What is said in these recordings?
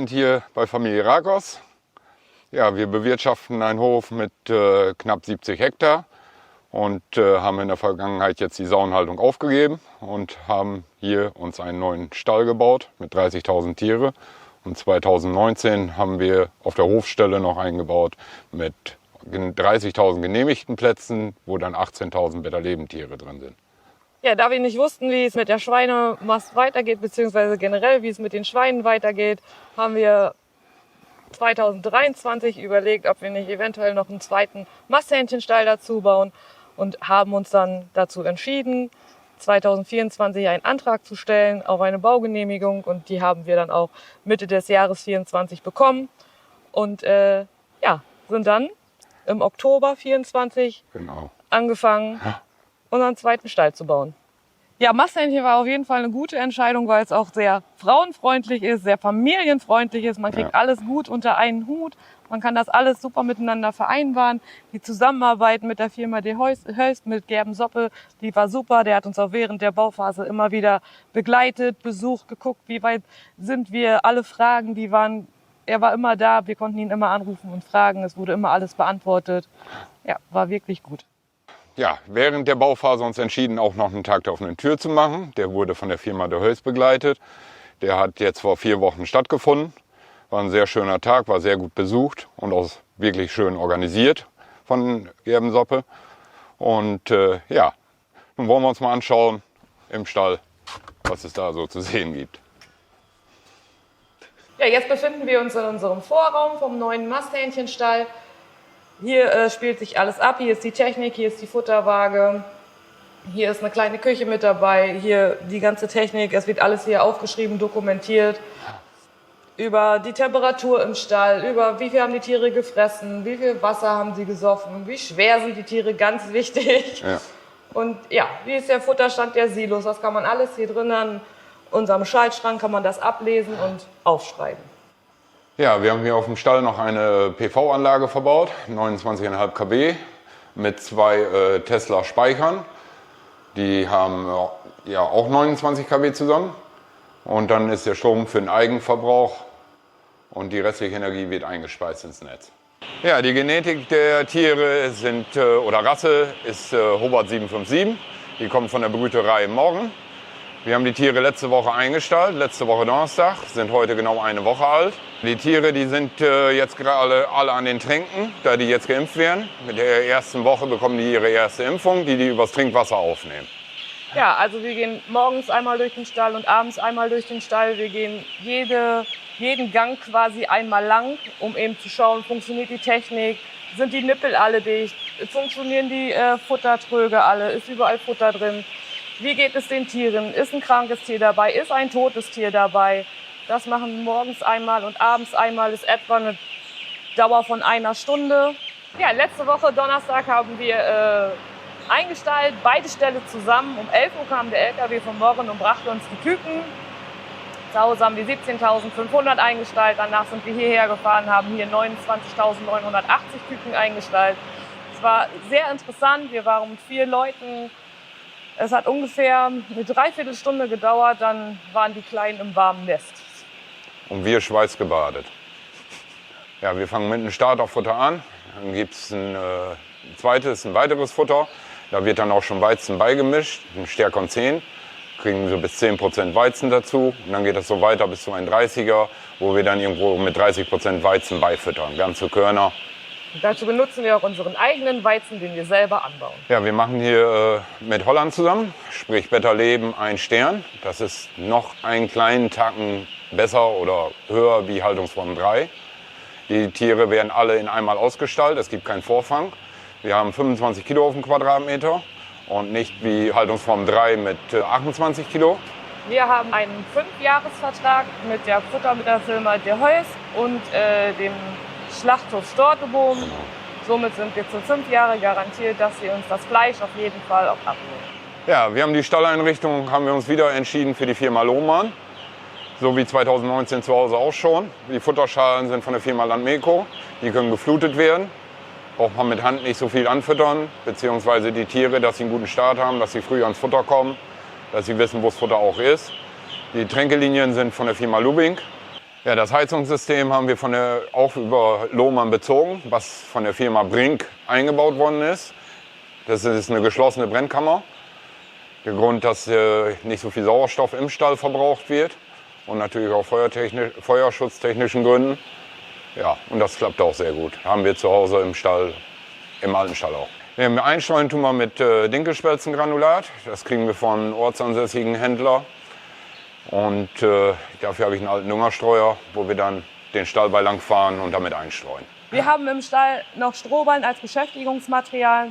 sind hier bei Familie Rakos. Ja, wir bewirtschaften einen Hof mit knapp 70 Hektar und haben in der Vergangenheit jetzt die Sauenhaltung aufgegeben und haben hier uns einen neuen Stall gebaut mit 30.000 Tiere. Und 2019 haben wir auf der Hofstelle noch eingebaut mit 30.000 genehmigten Plätzen, wo dann 18.000 Betta-Lebendtiere drin sind. Ja, da wir nicht wussten, wie es mit der Schweinemast weitergeht, beziehungsweise generell, wie es mit den Schweinen weitergeht, haben wir 2023 überlegt, ob wir nicht eventuell noch einen zweiten Masthähnchenstall dazu bauen und haben uns dann dazu entschieden, 2024 einen Antrag zu stellen auf eine Baugenehmigung, und die haben wir dann auch Mitte des Jahres 2024 bekommen und sind dann im Oktober 2024 angefangen, unseren zweiten Stall zu bauen. Ja, Masthähnchen war auf jeden Fall eine gute Entscheidung, weil es auch sehr frauenfreundlich ist, sehr familienfreundlich ist. Man kriegt alles gut unter einen Hut. Man kann das alles super miteinander vereinbaren. Die Zusammenarbeit mit der Firma De Heust, mit Gerben Soppe, die war super. Der hat uns auch während der Bauphase immer wieder begleitet, besucht, geguckt, wie weit sind wir. Alle Fragen, er war immer da. Wir konnten ihn immer anrufen und fragen. Es wurde immer alles beantwortet. Ja, war wirklich gut. Ja, während der Bauphase uns entschieden, auch noch einen Tag der offenen Tür zu machen. Der wurde von der Firma De Heust begleitet. Der hat jetzt vor 4 Wochen stattgefunden. War ein sehr schöner Tag, war sehr gut besucht und auch wirklich schön organisiert von Gerben Soppe. Und nun wollen wir uns mal anschauen im Stall, was es da so zu sehen gibt. Ja, jetzt befinden wir uns in unserem Vorraum vom neuen Masthähnchenstall. Hier spielt sich alles ab. Hier ist die Technik, hier ist die Futterwaage, hier ist eine kleine Küche mit dabei, hier die ganze Technik. Es wird alles hier aufgeschrieben, dokumentiert. Über die Temperatur im Stall, über wie viel haben die Tiere gefressen, wie viel Wasser haben sie gesoffen, wie schwer sind die Tiere, ganz wichtig. Ja. Und ja, wie ist der Futterstand der Silos, das kann man alles hier drin an unserem Schaltschrank, kann man das ablesen und aufschreiben. Ja, wir haben hier auf dem Stall noch eine PV-Anlage verbaut, 29,5 kW mit 2 Tesla-Speichern. Die haben ja auch 29 kW zusammen. Und dann ist der Strom für den Eigenverbrauch und die restliche Energie wird eingespeist ins Netz. Ja, die Genetik der Tiere Rasse ist Hobart 757. Die kommen von der Brüterei Morgen. Wir haben die Tiere letzte Woche eingestallt, letzte Woche Donnerstag, sind heute genau 1 Woche alt. Die Tiere, die sind jetzt gerade alle an den Tränken, da die jetzt geimpft werden. Mit der ersten Woche bekommen die ihre erste Impfung, die übers Trinkwasser aufnehmen. Ja, also wir gehen morgens einmal durch den Stall und abends einmal durch den Stall. Wir gehen jeden Gang quasi einmal lang, um eben zu schauen, funktioniert die Technik, sind die Nippel alle dicht, funktionieren die Futtertröge alle, ist überall Futter drin. Wie geht es den Tieren? Ist ein krankes Tier dabei? Ist ein totes Tier dabei? Das machen wir morgens einmal und abends einmal. Ist etwa eine Dauer von 1 Stunde. Ja, letzte Woche Donnerstag haben wir eingestallt, beide Ställe zusammen. Um 11 Uhr kam der LKW von Morgen und brachte uns die Küken. Zu Hause haben wir 17.500 eingestallt. Danach sind wir hierher gefahren, haben hier 29.980 Küken eingestallt. Es war sehr interessant. Wir waren mit 4 Leuten. Es hat ungefähr eine Dreiviertelstunde gedauert, dann waren die Kleinen im warmen Nest. Und wir schweißgebadet. Ja, wir fangen mit einem Starterfutter an. Dann gibt es ein weiteres Futter. Da wird dann auch schon Weizen beigemischt, ein Stärkon 10. Kriegen so bis 10% Weizen dazu. Und dann geht das so weiter bis zu ein 30er, wo wir dann irgendwo mit 30% Weizen beifüttern. Ganze Körner. Und dazu benutzen wir auch unseren eigenen Weizen, den wir selber anbauen. Ja, wir machen hier mit Holland zusammen, sprich Betta Leben 1 Stern. Das ist noch einen kleinen Tacken besser oder höher wie Haltungsform 3. Die Tiere werden alle in einmal ausgestallt, es gibt keinen Vorfang. Wir haben 25 Kilo auf dem Quadratmeter und nicht wie Haltungsform 3 mit 28 Kilo. Wir haben einen 5-Jahres-Vertrag mit der Firma De Heust und dem Schlachthof Storteboom. Genau. Somit sind wir für 5 Jahre garantiert, dass sie uns das Fleisch auf jeden Fall auch abnehmen. Ja, wir haben die Stalleinrichtung, haben wir uns wieder entschieden für die Firma Lohmann. So wie 2019 zu Hause auch schon. Die Futterschalen sind von der Firma Landmeco. Die können geflutet werden. Braucht man mit Hand nicht so viel anfüttern, beziehungsweise die Tiere, dass sie einen guten Start haben, dass sie früh ans Futter kommen, dass sie wissen, wo das Futter auch ist. Die Tränkelinien sind von der Firma Lubing. Ja, das Heizungssystem haben wir auch über Lohmann bezogen, was von der Firma Brink eingebaut worden ist. Das ist eine geschlossene Brennkammer. Der Grund, dass nicht so viel Sauerstoff im Stall verbraucht wird und natürlich auch feuerschutztechnischen Gründen. Ja, und das klappt auch sehr gut. Haben wir zu Hause im Stall, im alten Stall auch. Einstreuen tun wir mit Dinkelspelzengranulat. Das kriegen wir von ortsansässigen Händler. Und dafür habe ich einen alten Düngerstreuer, wo wir dann den Stallball lang fahren und damit einstreuen. Wir haben im Stall noch Strohballen als Beschäftigungsmaterial.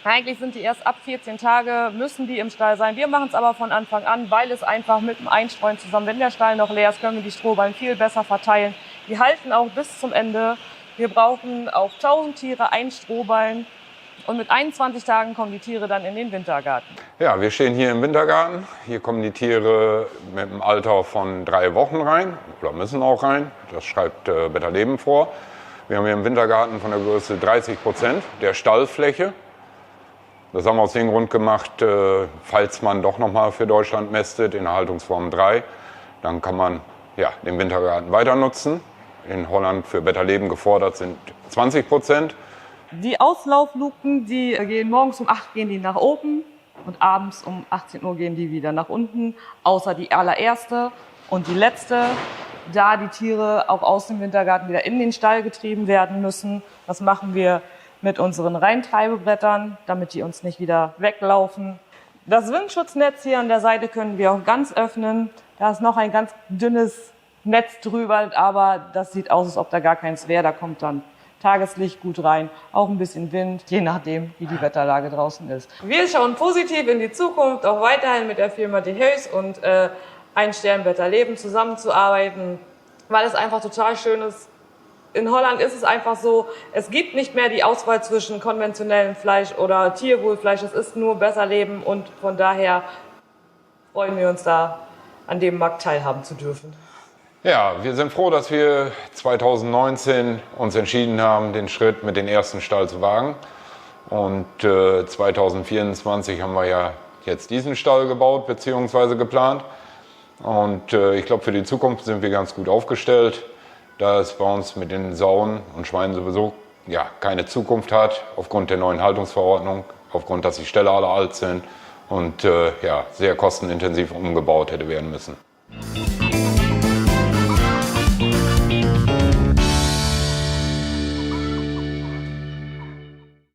Eigentlich sind die erst ab 14 Tage, müssen die im Stall sein. Wir machen es aber von Anfang an, weil es einfach mit dem Einstreuen zusammen, wenn der Stall noch leer ist, können wir die Strohballen viel besser verteilen. Die halten auch bis zum Ende. Wir brauchen auf 1000 Tiere einen Strohballen. Und mit 21 Tagen kommen die Tiere dann in den Wintergarten. Ja, wir stehen hier im Wintergarten. Hier kommen die Tiere mit einem Alter von 3 Wochen rein oder müssen auch rein. Das schreibt Better Leben vor. Wir haben hier im Wintergarten von der Größe 30% der Stallfläche. Das haben wir aus dem Grund gemacht, falls man doch nochmal für Deutschland mästet in der Haltungsform 3, dann kann man den Wintergarten weiter nutzen. In Holland für Better Leben gefordert sind 20%. Die Auslaufluken, die gehen morgens um 8 gehen die nach oben und abends um 18 Uhr gehen die wieder nach unten, außer die allererste und die letzte, da die Tiere auch aus dem Wintergarten wieder in den Stall getrieben werden müssen. Das machen wir mit unseren Reintreibebrettern, damit die uns nicht wieder weglaufen. Das Windschutznetz hier an der Seite können wir auch ganz öffnen. Da ist noch ein ganz dünnes Netz drüber, aber das sieht aus, als ob da gar keins wäre. Da kommt dann Tageslicht gut rein, auch ein bisschen Wind, je nachdem, wie die Wetterlage draußen ist. Wir schauen positiv in die Zukunft, auch weiterhin mit der Firma De Heus und Ein Stern Better Leben zusammenzuarbeiten, weil es einfach total schön ist. In Holland ist es einfach so, es gibt nicht mehr die Auswahl zwischen konventionellem Fleisch oder Tierwohlfleisch, es ist nur Better Leben und von daher freuen wir uns da, an dem Markt teilhaben zu dürfen. Ja, wir sind froh, dass wir 2019 uns entschieden haben, den Schritt mit dem ersten Stall zu wagen. Und 2024 haben wir ja jetzt diesen Stall gebaut bzw. geplant. Und ich glaube, für die Zukunft sind wir ganz gut aufgestellt, da es bei uns mit den Sauen und Schweinen sowieso keine Zukunft hat, aufgrund der neuen Haltungsverordnung, aufgrund, dass die Ställe alle alt sind und sehr kostenintensiv umgebaut hätte werden müssen.